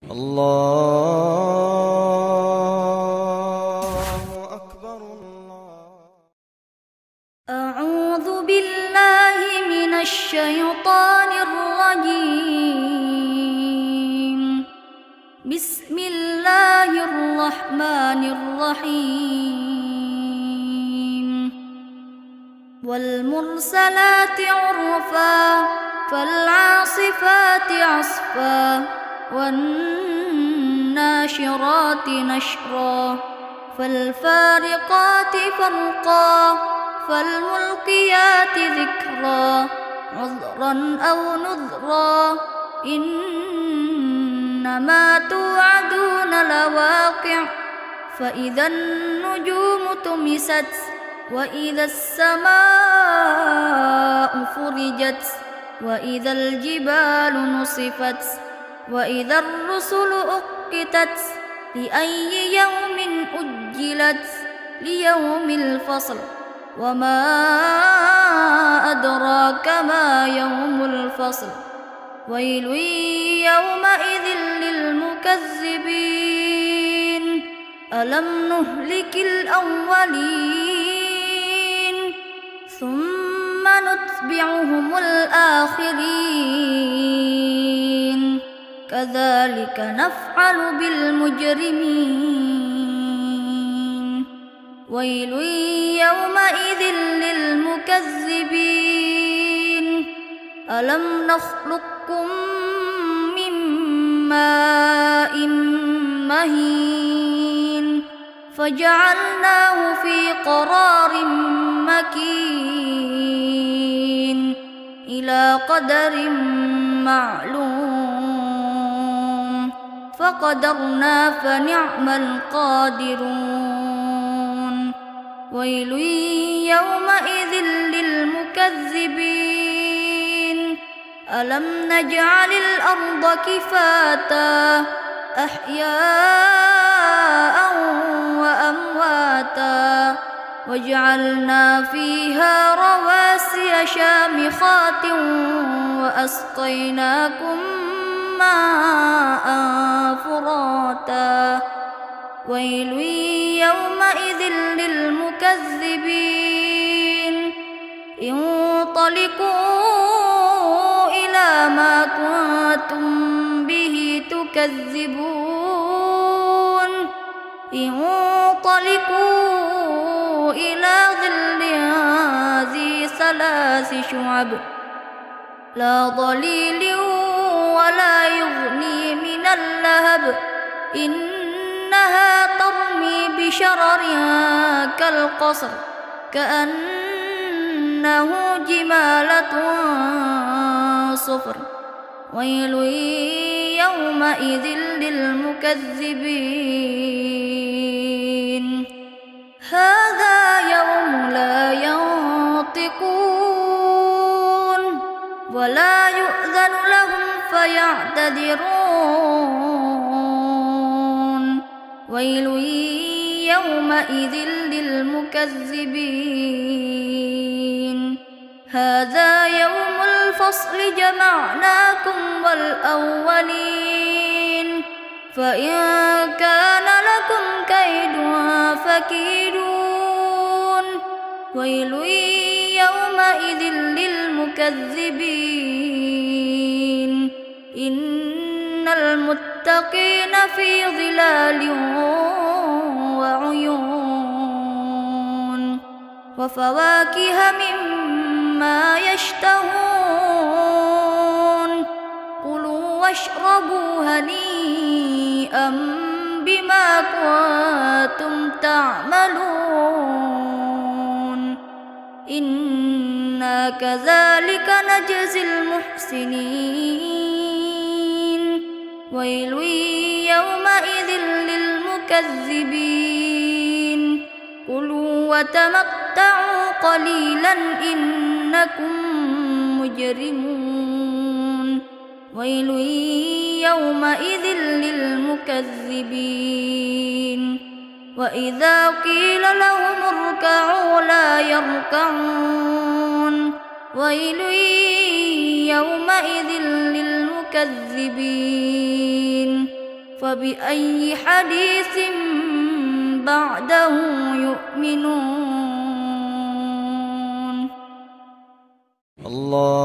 الله أكبر أعوذ بالله من الشيطان الرجيم. بسم الله الرحمن الرحيم. والمرسلات عرفا فالعاصفات عصفا والناشرات نشرا فالفارقات فرقا فالملقيات ذكرا عذرا أو نذرا إنما توعدون لواقع فإذا النجوم طمست وإذا السماء فرجت وإذا الجبال نصفت وإذا الرسل أقتت لأي يوم أجلت ليوم الفصل وما أدراك ما يوم الفصل ويل يومئذ للمكذبين ألم نهلك الأولين ثم نتبعهم الآخرين كذلك نفعل بالمجرمين ويل يومئذ للمكذبين ألم نخلقكم من ماء مهين فجعلناه في قرار مكين إلى قدر معلوم فقدرنا فنعم القادرون ويل يومئذ للمكذبين ألم نجعل الأرض كفاتا أحياء وأمواتا وجعلنا فيها رواسي شامخات وأسقيناكم ماء فراتا ويل يومئذ للمكذبين انطلقوا إلى ما كنتم به تكذبون انطلقوا إلى ظل ذي ثلاث شعب لا ظليل ولا يغني من اللهب إنها ترمي بشرر كالقصر كأنه جمالة صفر ويل يومئذ للمكذبين هذا يوم لا ينطقون ولا يؤذن لهم فيعتذرون ويل يومئذ للمكذبين هذا يوم الفصل جمعناكم والأولين فإن كان لكم كيد فكيدون ويل يومئذ للمكذبين إن المتقين في ظلال وعيون وفواكه مما يشتهون كلوا واشربوا هنيئا بما كنتم تعملون إنا كذلك نجزي المحسنين ويل يومئذ للمكذبين كلوا وتمتعوا قليلا إنكم مجرمون ويل يومئذ للمكذبين وإذا قيل لهم اركعوا لا يركعون ويل يومئذ للمكذبين فبأي حديث بعده يؤمنون. الله